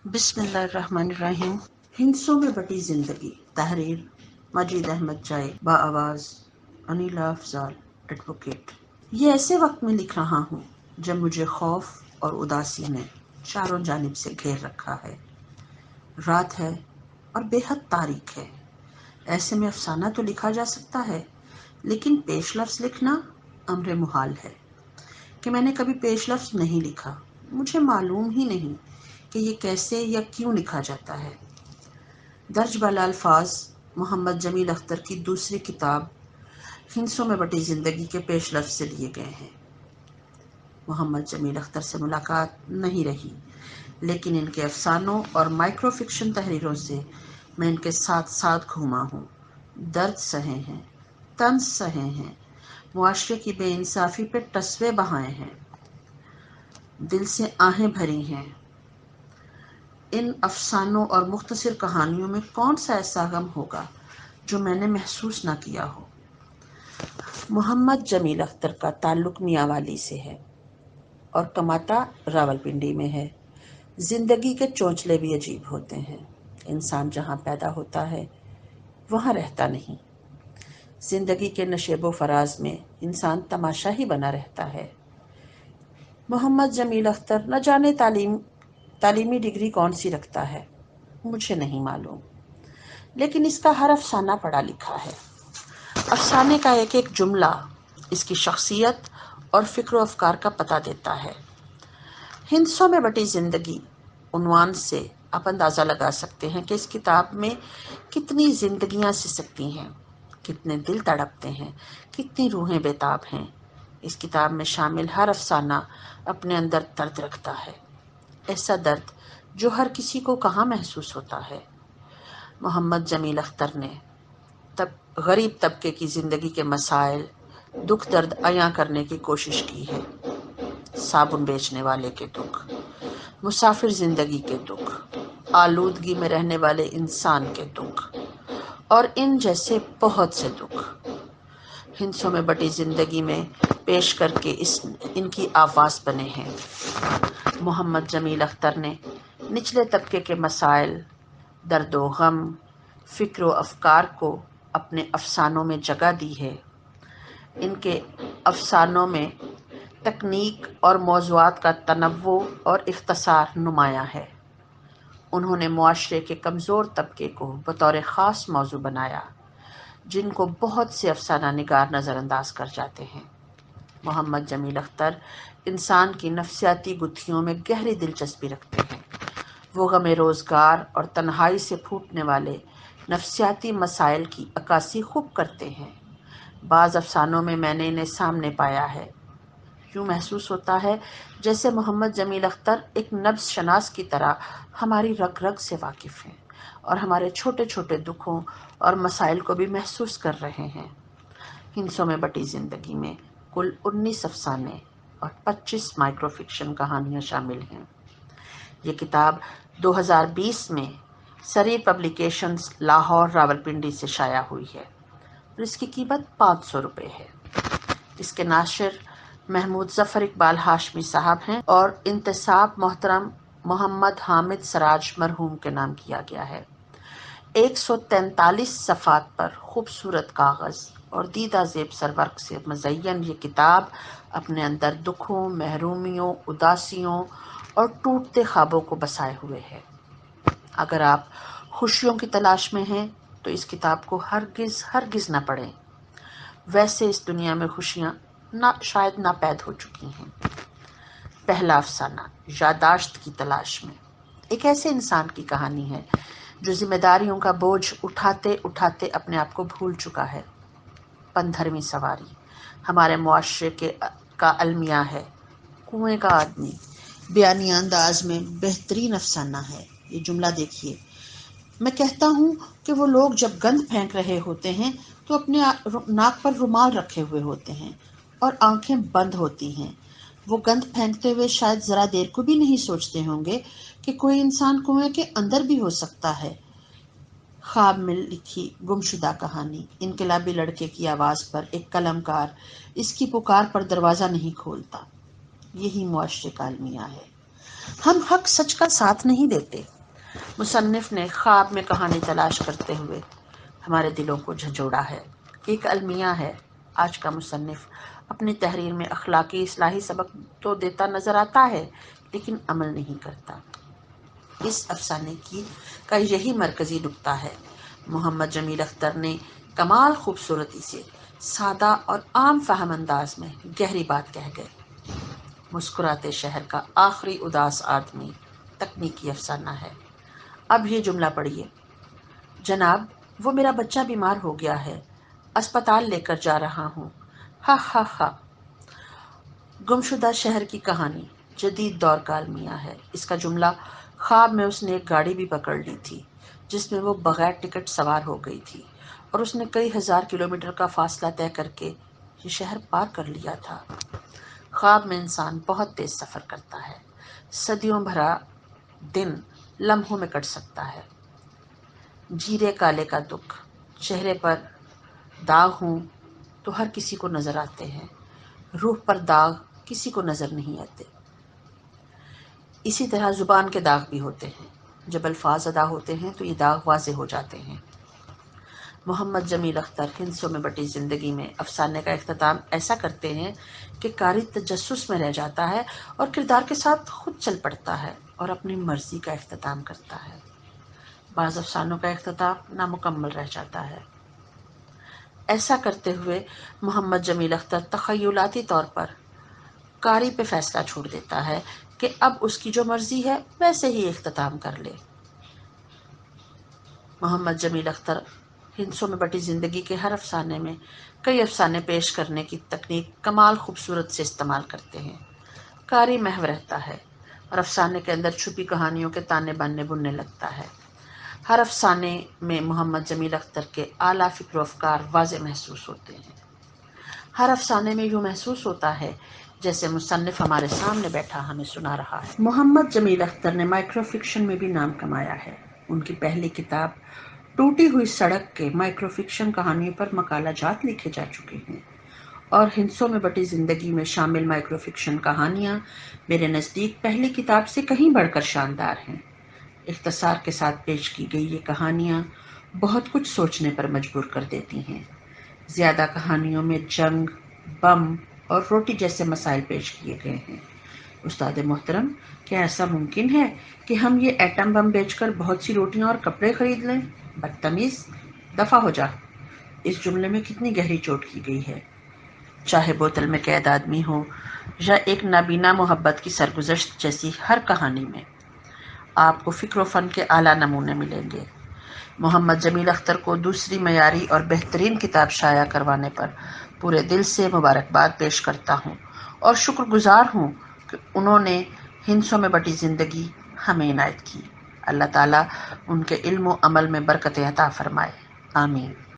بسم اللہ الرحمن الرحیم۔ ہندسوں میں بٹی زندگی، تحریر مجید احمد جائی، با آواز انیلا افضال ایڈوکیٹ۔ یہ ایسے وقت میں لکھ رہا ہوں جب مجھے خوف اور اداسی نے چاروں جانب سے گھیر رکھا ہے۔ رات ہے اور بے حد تاریک ہے۔ ایسے میں افسانہ تو لکھا جا سکتا ہے، لیکن پیش لفظ لکھنا امر محال ہے کہ میں نے کبھی پیش لفظ نہیں لکھا۔ مجھے معلوم ہی نہیں کہ یہ کیسے یا کیوں لکھا جاتا ہے۔ درج بالا الفاظ محمد جمیل اختر کی دوسری کتاب ہندسوں میں بٹی زندگی کے پیش لفظ سے لیے گئے ہیں۔ محمد جمیل اختر سے ملاقات نہیں رہی، لیکن ان کے افسانوں اور مائکرو فکشن تحریروں سے میں ان کے ساتھ ساتھ گھوما ہوں۔ درد سہے ہیں، طنز سہے ہیں، معاشرے کی بے انصافی پہ ٹسوے بہائے ہیں، دل سے آہیں بھری ہیں۔ ان افسانوں اور مختصر کہانیوں میں کون سا ایسا غم ہوگا جو میں نے محسوس نہ کیا ہو۔ محمد جمیل اختر کا تعلق میاں والی سے ہے اور کماتا راولپنڈی میں ہے۔ زندگی کے چونچلے بھی عجیب ہوتے ہیں۔ انسان جہاں پیدا ہوتا ہے وہاں رہتا نہیں۔ زندگی کے نشیب و فراز میں انسان تماشا ہی بنا رہتا ہے۔ محمد جمیل اختر نہ جانے تعلیمی ڈگری کون سی رکھتا ہے، مجھے نہیں معلوم، لیکن اس کا ہر افسانہ پڑھا لکھا ہے۔ افسانے کا ایک ایک جملہ اس کی شخصیت اور فکر و افکار کا پتہ دیتا ہے۔ ہندسوں میں بٹی زندگی عنوان سے آپ اندازہ لگا سکتے ہیں کہ اس کتاب میں کتنی زندگیاں سسکتی ہیں، کتنے دل تڑپتے ہیں، کتنی روحیں بیتاب ہیں۔ اس کتاب میں شامل ہر افسانہ اپنے اندر درد رکھتا ہے، ایسا درد جو ہر کسی کو کہاں محسوس ہوتا ہے۔ محمد جمیل اختر نے غریب طبقے کی زندگی کے مسائل، دکھ درد عیاں کرنے کی کوشش کی ہے۔ صابن بیچنے والے کے دکھ، مسافر زندگی کے دکھ، آلودگی میں رہنے والے انسان کے دکھ اور ان جیسے بہت سے دکھ ہندسوں میں بٹی زندگی میں پیش کر کے ان کی آواز بنے ہیں۔ محمد جمیل اختر نے نچلے طبقے کے مسائل، درد و غم، فکر و افکار کو اپنے افسانوں میں جگہ دی ہے۔ ان کے افسانوں میں تکنیک اور موضوعات کا تنوع اور اختصار نمایاں ہے۔ انہوں نے معاشرے کے کمزور طبقے کو بطور خاص موضوع بنایا، جن کو بہت سے افسانہ نگار نظر انداز کر جاتے ہیں۔ محمد جمیل اختر انسان کی نفسیاتی گتھیوں میں گہری دلچسپی رکھتے ہیں۔ وہ غم روزگار اور تنہائی سے پھوٹنے والے نفسیاتی مسائل کی عکاسی خوب کرتے ہیں۔ بعض افسانوں میں نے انہیں سامنے پایا ہے۔ یوں محسوس ہوتا ہے جیسے محمد جمیل اختر ایک نبض شناس کی طرح ہماری رگ رگ سے واقف ہیں اور ہمارے چھوٹے چھوٹے دکھوں اور مسائل کو بھی محسوس کر رہے ہیں۔ ہندسوں میں بٹی زندگی میں کل 19 افسانے اور 25 مائکرو فکشن کہانیاں شامل ہیں۔ یہ کتاب 2020 میں سری پبلیکیشنز لاہور راولپنڈی سے شائع ہوئی ہے اور اس کی قیمت 500 روپے ہے۔ اس کے ناشر محمود ظفر اقبال ہاشمی صاحب ہیں اور انتساب محترم محمد حامد سراج مرحوم کے نام کیا گیا ہے۔ 143 صفحات پر خوبصورت کاغذ اور دیدہ زیب سرورق سے مزین یہ کتاب اپنے اندر دکھوں، محرومیوں، اداسیوں اور ٹوٹتے خوابوں کو بسائے ہوئے ہے۔ اگر آپ خوشیوں کی تلاش میں ہیں تو اس کتاب کو ہرگز نہ پڑھیں۔ ویسے اس دنیا میں خوشیاں شاید ناپید ہو چکی ہیں۔ پہلا افسانہ یادداشت کی تلاش میں ایک ایسے انسان کی کہانی ہے جو ذمہ داریوں کا بوجھ اٹھاتے اٹھاتے اپنے آپ کو بھول چکا ہے۔ 15ویں سواری ہمارے معاشرے کا المیہ ہے۔ کنویں کا آدمی بیانی انداز میں بہترین افسانہ ہے۔ یہ جملہ دیکھیے، میں کہتا ہوں کہ وہ لوگ جب گند پھینک رہے ہوتے ہیں تو اپنے ناک پر رومال رکھے ہوئے ہوتے ہیں اور آنکھیں بند ہوتی ہیں۔ وہ گند پھینکتے ہوئے شاید ذرا دیر کو بھی نہیں سوچتے ہوں گے کہ کوئی انسان کنویں کے اندر بھی ہو سکتا ہے۔ خواب میں لکھی گمشدہ کہانی۔ انقلابی لڑکے کی آواز پر ایک قلم کار اس کی پکار پر دروازہ نہیں کھولتا۔ یہی معاشرے کا المیہ ہے۔ ہم حق سچ کا ساتھ نہیں دیتے۔ مصنف نے خواب میں کہانی تلاش کرتے ہوئے ہمارے دلوں کو جھنجھوڑا ہے۔ ایک المیہ ہے، آج کا مصنف اپنی تحریر میں اخلاقی اصلاحی سبق تو دیتا نظر آتا ہے لیکن عمل نہیں کرتا۔ اس افسانے کا یہی مرکزی نکتہ ہے۔ محمد جمیل اختر نے کمال خوبصورتی سے سادہ اور عام فہم انداز میں گہری بات کہہ گئے۔ مسکراتے شہر کا آخری اداس آدمی تکنیکی افسانہ ہے۔ اب یہ جملہ پڑھیے: جناب، وہ میرا بچہ بیمار ہو گیا ہے، اسپتال لے کر جا رہا ہوں، ہا ہا ہا۔ گمشدہ شہر کی کہانی جدید دور کا المیہ ہے۔ اس کا جملہ خواب میں اس نے ایک گاڑی بھی پکڑ لی تھی جس میں وہ بغیر ٹکٹ سوار ہو گئی تھی، اور اس نے کئی ہزار کلومیٹر کا فاصلہ طے کر کے یہ شہر پار کر لیا تھا۔ خواب میں انسان بہت تیز سفر کرتا ہے، صدیوں بھرا دن لمحوں میں کٹ سکتا ہے۔ جیرے کالے کا دکھ، چہرے پر داغ ہوں تو ہر کسی کو نظر آتے ہیں، روح پر داغ کسی کو نظر نہیں آتے۔ اسی طرح زبان کے داغ بھی ہوتے ہیں، جب الفاظ ادا ہوتے ہیں تو یہ داغ واضح ہو جاتے ہیں۔ محمد جمیل اختر ہندسوں میں بٹی زندگی میں افسانے کا اختتام ایسا کرتے ہیں کہ قاری تجسس میں رہ جاتا ہے اور کردار کے ساتھ خود چل پڑتا ہے اور اپنی مرضی کا اختتام کرتا ہے۔ بعض افسانوں کا اختتام نامکمل رہ جاتا ہے۔ ایسا کرتے ہوئے محمد جمیل اختر تخیلاتی طور پر قاری پہ فیصلہ چھوڑ دیتا ہے کہ اب اس کی جو مرضی ہے ویسے ہی اختتام کر لے۔ محمد جمیل اختر ہندسوں میں بٹی زندگی کے ہر افسانے میں کئی افسانے پیش کرنے کی تکنیک کمال خوبصورت سے استعمال کرتے ہیں۔ قاری محو رہتا ہے اور افسانے کے اندر چھپی کہانیوں کے تانے بانے بننے لگتا ہے۔ ہر افسانے میں محمد جمیل اختر کے اعلیٰ فکر و افکار واضح محسوس ہوتے ہیں۔ ہر افسانے میں یوں محسوس ہوتا ہے جیسے مصنف ہمارے سامنے بیٹھا ہمیں سنا رہا ہے۔ محمد جمیل اختر نے مائکرو فکشن میں بھی نام کمایا ہے۔ ان کی پہلی کتاب ٹوٹی ہوئی سڑک کے مائکرو فکشن کہانیوں پر مقالہ جات لکھے جا چکے ہیں، اور ہندسوں میں بٹی زندگی میں شامل مائکرو فکشن کہانیاں میرے نزدیک پہلی کتاب سے کہیں بڑھ کر شاندار ہیں۔ اختصار کے ساتھ پیش کی گئی یہ کہانیاں بہت کچھ سوچنے پر مجبور کر دیتی ہیں۔ زیادہ کہانیوں میں جنگ، بم اور روٹی جیسے مسائل پیش کیے گئے ہیں۔ استاد محترم، کیا ایسا ممکن ہے کہ ہم یہ ایٹم بم بیچ کر بہت سی روٹیاں اور کپڑے خرید لیں؟ بدتمیز، دفع ہو جا۔ اس جملے میں کتنی گہری چوٹ کی گئی ہے۔ چاہے بوتل میں قید آدمی ہو یا ایک نابینا محبت کی سرگزشت جیسی ہر کہانی میں آپ کو فکر و فن کے اعلیٰ نمونے ملیں گے۔ محمد جمیل اختر کو دوسری معیاری اور بہترین کتاب شائع کروانے پر پورے دل سے مبارکباد پیش کرتا ہوں اور شکر گزار ہوں کہ انہوں نے ہندسوں میں بٹی زندگی ہمیں عنایت کی۔ اللہ تعالیٰ ان کے علم و عمل میں برکت عطا فرمائے، آمین۔